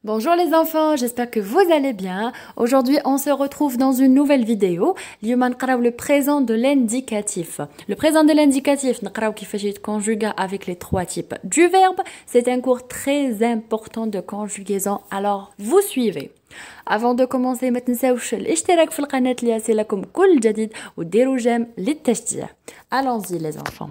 Bonjour les enfants, j'espère que vous allez bien. Aujourd'hui, on se retrouve dans une nouvelle vidéo. اليوم نقراو le présent de l'indicatif. Le présent de l'indicatif, نقراو كيفاش يتconjuga avec les trois types du verbe. C'est un cours très important de conjugaison, alors vous suivez. Avant de commencer, ما تنساوش الاشتراك في القناة ليصلكم كل جديد وديروا جيم للتشجيع. Allons-y les enfants.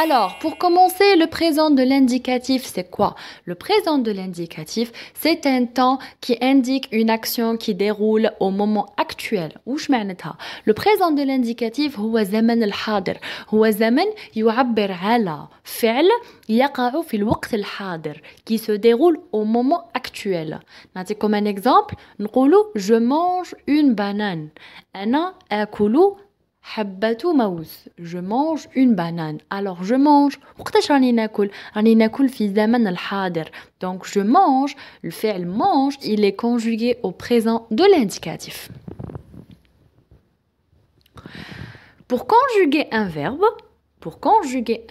Alors, pour commencer, le présent de l'indicatif, c'est quoi? Le présent de l'indicatif, c'est un temps qui indique une action qui déroule au moment actuel. وش معناتها؟ Le présent de l'indicatif هو زمن الحاضر. هو زمن يعبر على فعل يقع في الوقت الحاضر qui se déroule au moment actuel. نعطيكم un exemple. نقولوا je mange une banane. أنا آكل حبة موز. Je mange une banane. Alors je mange. وقتاش راني ناكل؟ راني ناكل في زمن الحاضر. Donc je mange. Le فعل mange, il est conjugué au présent de l'indicatif. Pour conjuguer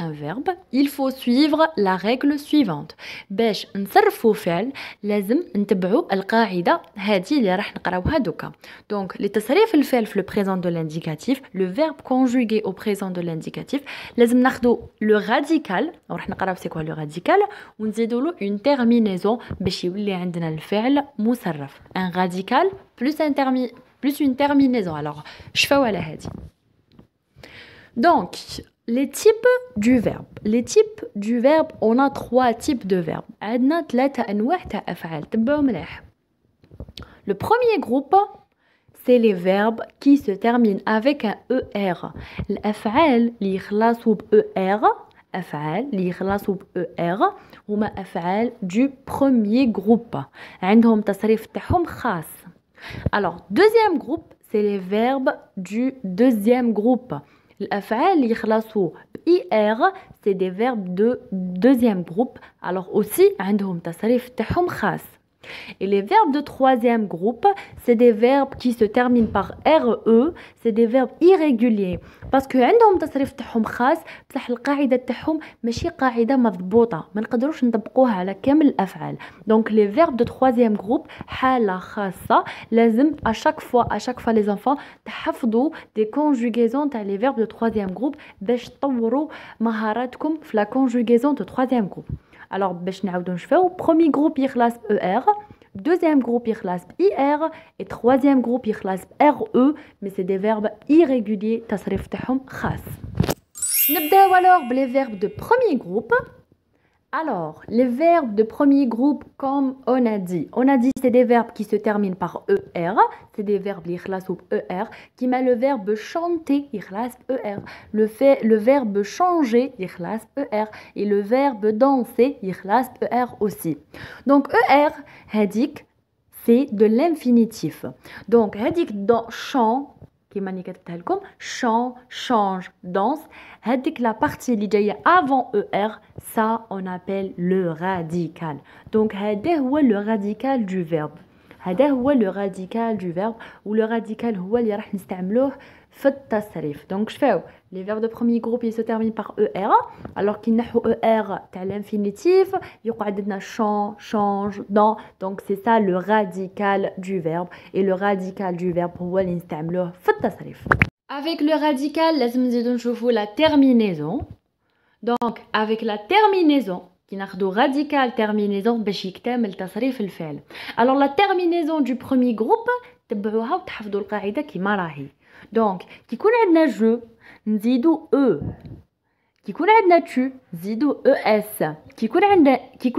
un verbe, il faut suivre la règle suivante. باش نصرفوا فعل لازم نتبعوا القاعدة هذه اللي راح نقراوها دوكا. Donc لتصريف الفعل في le présent de l'indicatif, le verbe conjugué au présent de l'indicatif, لازم ناخذوا le radical, راح نقراو c'est quoi le radical ونزيدوا له une terminaison باش يولي عندنا الفعل مصرف. Un radical plus une terminaison. Alors شفاو على هذه. Donc les types du verbe. Les types du verbe, on a trois types de verbes. عندنا ثلاثة أنواع تاع أفعال. تبعوا مليح. Le premier groupe, c'est les verbes qui se terminent avec un ER. الأفعال اللي يخلصوا ب ER, أفعال اللي يخلصوا ب ER هما أفعال du premier groupe. عندهم تصريف تاعهم خاص. Alors, deuxième groupe, c'est les verbes du deuxième groupe. الأفعال اللي يخلصوا IR, c'est des verbes de deuxième groupe. Alors aussi, عندهم تصريف تاعهم خاص. Et les verbes de troisième groupe, c'est des verbes qui se terminent par RE, c'est des verbes irréguliers. Parce que عندهم تصريف تاعهم خاص بصح القاعدة تاعهم ماشي قاعدة مضبوطة. ما نقدروش نطبقوها على كامل الأفعال. Donc les verbes de troisième groupe حالة خاصة لازم à chaque fois les enfants تحفظوا des conjugaisons تاع les verbes de troisième groupe باش تطوروا مهاراتكم في la conjugaison de troisième groupe. Alors, باش نعاودو نشوفو. Premier groupe يخلص ER, deuxième groupe يخلص IR et troisième groupe يخلص RE, mais c'est des verbes irréguliers تصريف تاعهم خاص. نبداو alors les verbes de premier groupe. Alors, les verbes de premier groupe, comme on a dit, c'est des verbes qui se terminent par ER, c'est des verbes يخلصوا ب ER, qui met le verbe chanter يخلص ER, le verbe changer يخلص ER, et le verbe danser يخلص ER aussi. Donc ER, هذيك, c'est de l'infinitif. Donc هذيك dans chant, كيما راني كتبتها لكم, chant, change, danse, هذيك la partie اللي جايه avant ER, ça on appelle le radical. Donc هذا هو le radical du verbe. هذا هو le radical du verbe, ou le radical هو اللي راح نستعملوه في التصريف. Donc شفاو les verbes de premier groupe ils se terminent par ER, alors qu'ils نحو ER تاع l'infinitif يقعد عندنا chant, change, dans. Donc c'est ça le radical du verbe, et le radical du verbe هو اللي نستعملوه في التصريف. Avec le radical لازم نزيدو نشوفو la terminaison. Donc avec la terminaison كي ناخدو radical terminaison باش يكتمل تصريف الفعل. Alors la terminaison du premier groupe تبعوها وتحفظوا القاعدة كيما راهي. Donc كي يكون عندنا جو نزيدو او، كي يكون عندنا tu نزيدو اس، كي يكون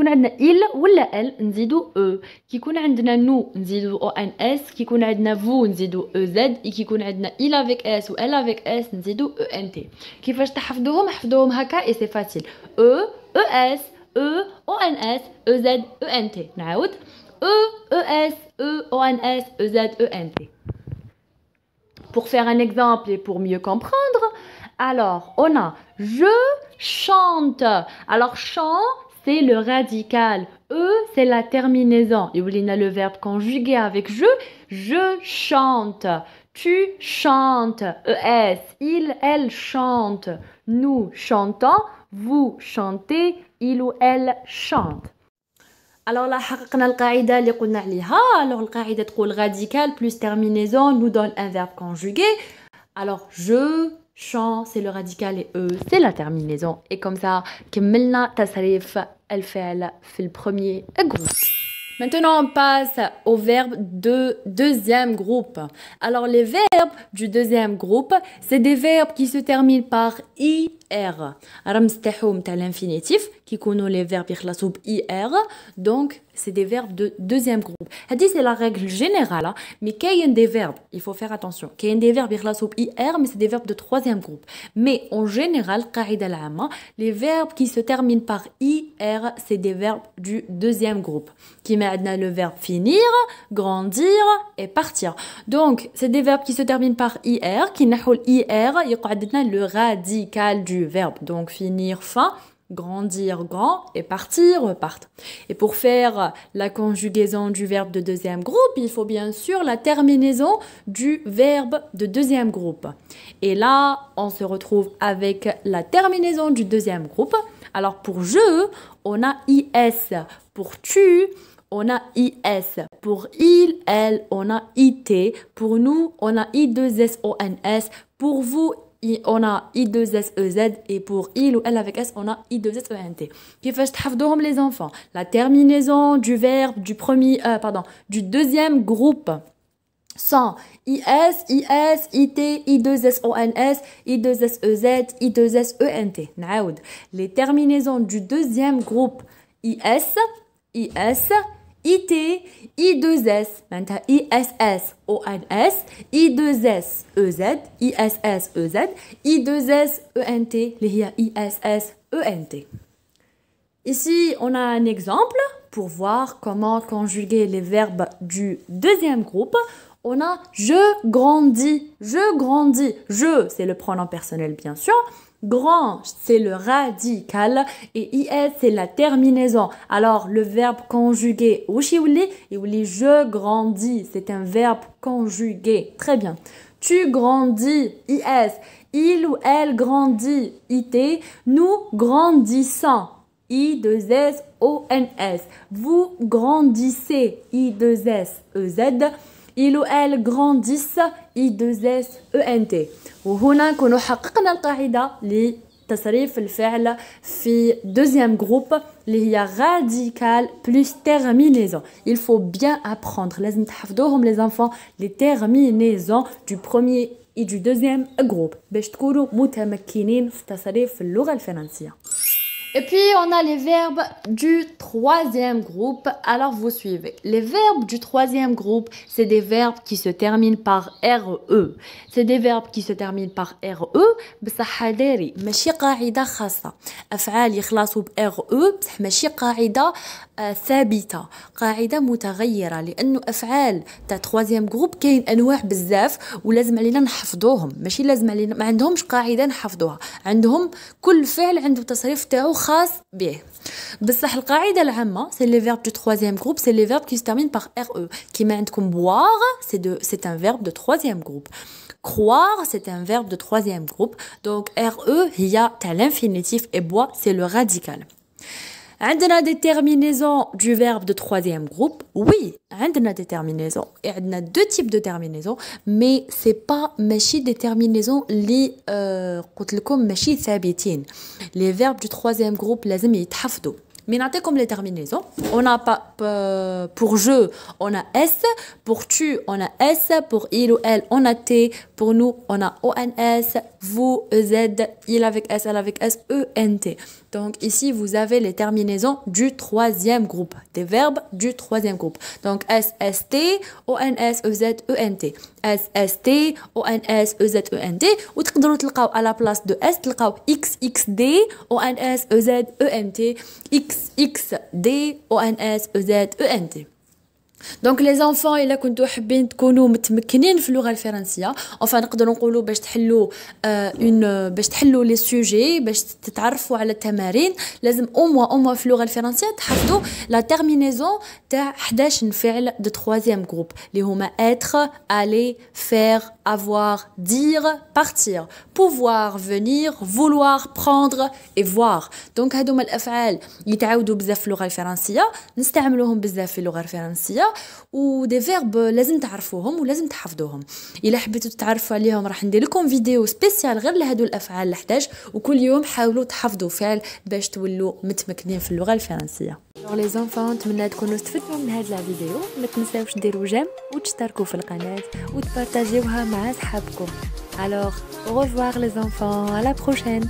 عندنا il ولا ال نزيدو او، كي يكون عندنا نو نزيدو او ان اس، كي يكون عندنا فو نزيدو او زد، كي يكون عندنا il avec s و elle avec s نزيدو او ان تي. كيفاش تحفظوهم؟ حفظوهم هكا اي سي فاسيل. او او اس او ان اس او زد او ان تي. نعاود او اس او ان اس او زد او ان تي. Pour faire un exemple et pour mieux comprendre, alors on a je chante. Alors chant, c'est le radical. E, c'est la terminaison. Et on a le verbe conjugué avec je chante. Tu chantes. ES, il, elle chante. Nous chantons. Vous chantez. Il ou elle chante. Alors là, حققنا القاعدة اللي قلنا عليها. Alors القاعدة تقول radical plus terminaison nous donne un verbe conjugué. Alors je chante, c'est le radical et E, c'est la terminaison. Et comme ça, كملنا تصريف الفعل في البرميer groupe. Maintenant, on passe au verbe de deuxième groupe. Alors, les verbes du deuxième groupe, c'est des verbes qui se terminent par IR. رمزتهم تاع l'infinitif qui connaissent les verbes يخلصوا ب IR. Donc, c'est des verbes de deuxième groupe. C'est la règle générale, mais il y a des verbes, il faut faire attention. Il y a des verbes يخلصوا ب IR, mais c'est des verbes de troisième groupe. Mais en général, قاعدة العامة, les verbes qui se terminent par IR, c'est des verbes du deuxième groupe. Qui met le verbe finir, grandir et partir. Donc, c'est des verbes qui se terminent par IR, qui n'ahoul IR, il le radical du verbe. Donc, finir, fin, grandir, grand et partir, repart. Et pour faire la conjugaison du verbe de deuxième groupe, il faut bien sûr la terminaison du verbe de deuxième groupe. Et là, on se retrouve avec la terminaison du deuxième groupe. Alors, pour je, on a IS. Pour tu, on a IS. Pour il, elle, on a IT. Pour nous, on a I2SONS. Pour vous, on a I2SEZ. Et pour il ou elle avec S, on a I2SENT. كيفاش تحفظوهم les enfants? La terminaison du verbe du deuxième groupe sont IS, IS, IT, I2SONS, I2SEZ, I2SENT. نعاود. Les terminaisons du deuxième groupe IS, IS, IT, I2S, معناتها ISS, ONS, I2S, EZ, ISS, EZ, I2S, ENT, اللي هي ISS, ENT. Ici, on a un exemple pour voir comment conjuguer les verbes du deuxième groupe. On a je grandis, je grandis. Je, c'est le pronom personnel bien sûr. Grand, c'est le radical et IS, c'est la terminaison. Alors, le verbe conjugué, je grandis, c'est un verbe conjugué. Très bien. Tu grandis, IS. Il ou elle grandit, IT. Nous grandissons, I2SONS. Vous grandissez, I2SEZ. Il ou elle grandissent I2SENT. وهنا نكونوا حققنا القاعدة لتصريف الفعل في deuxième groupe اللي هي radical plus terminaison. Il faut bien apprendre. لازم تحفظوهم les enfants les terminaisons du premier et du deuxième groupe باش تكونوا متمكنين في تصريف اللغة الفرنسية. Et puis, on a les verbes du troisième groupe. Alors, vous suivez. Les verbes du troisième groupe, c'est des verbes qui se terminent par RE. C'est des verbes qui se terminent par RE. بصح داري ماشي قاعدة خاصة. أفعال يخلصوا ب RE بصح ماشي قاعدة ثابتة. قاعدة متغيرة لأنه أفعال تاع troisième groupe كاين أنواع بزاف ولازم علينا نحفظوهم. ماشي لازم علينا ما عندهمش قاعدة نحفظوها. عندهم كل فعل عنده تصريف تاعو خاص به. بصح القاعدة العامة c'est les verbes du troisième groupe, c'est les verbes qui se terminent par RE. كيما عندكم boire, c'est un verbe de troisième groupe. Croire, c'est un verbe de troisième groupe. Donc RE هي تاع l'infinitif et boire, c'est le radical. عندنا des terminaisons du verbe de troisième groupe. Oui, عندنا des terminaisons. Et عندنا deux types de terminaisons, mais c'est pas ماشي des terminaisons اللي قلت لكم ماشي ثابتين. Les verbes du troisième groupe لازم يتحفظوا. Mais notez comme les terminaisons. On a pas pour je, on a S. Pour tu, on a S. Pour il ou elle, on a T. Pour nous, on a ONS. Vous, EZ. Il avec S, elle avec S, ENT. Donc ici, vous avez les terminaisons du troisième groupe. Des verbes du troisième groupe. Donc SST, ONS, EZ, ENT. SST, ONS, EZ, ENT. Ou تقدروا تلقاو à la place de S, تلقاو XXD, ONS, EZ, ENT. XXD, ONS, EZ, ENT. دونك لي زانفون الا كنتو حابين تكونوا متمكنين في اللغه الفرنسيه enfin نقدروا نقولوا باش تحلوا لي سوجي باش تتعرفوا على التمارين لازم او موا في اللغه الفرنسيه تحفظوا لا تيرمينيزون تاع 11 فعل دو troisième groupe اللي هما être aller faire avoir dire partir pouvoir venir vouloir prendre et voir دونك هادوما الافعال يتعاودوا بزاف في اللغه الفرنسيه نستعملوهم بزاف في اللغه الفرنسيه ودي فيرب لازم تعرفوهم ولازم تحفظوهم. الا حبيتوا تتعرفوا عليهم راح ندير لكم فيديو سبيسيال غير لهادو الافعال ال11 وكل يوم حاولوا تحفظوا فعل باش تولوا متمكنين في اللغه الفرنسيه. لي زانفون نتمنى تكونوا استفدتوا من هذا الفيديو ما تنساوش ديروا جيم وتشتركوا في القناه وتبارطاجيوها مع اصحابكم. Alors au revoir les enfants, à la prochaine.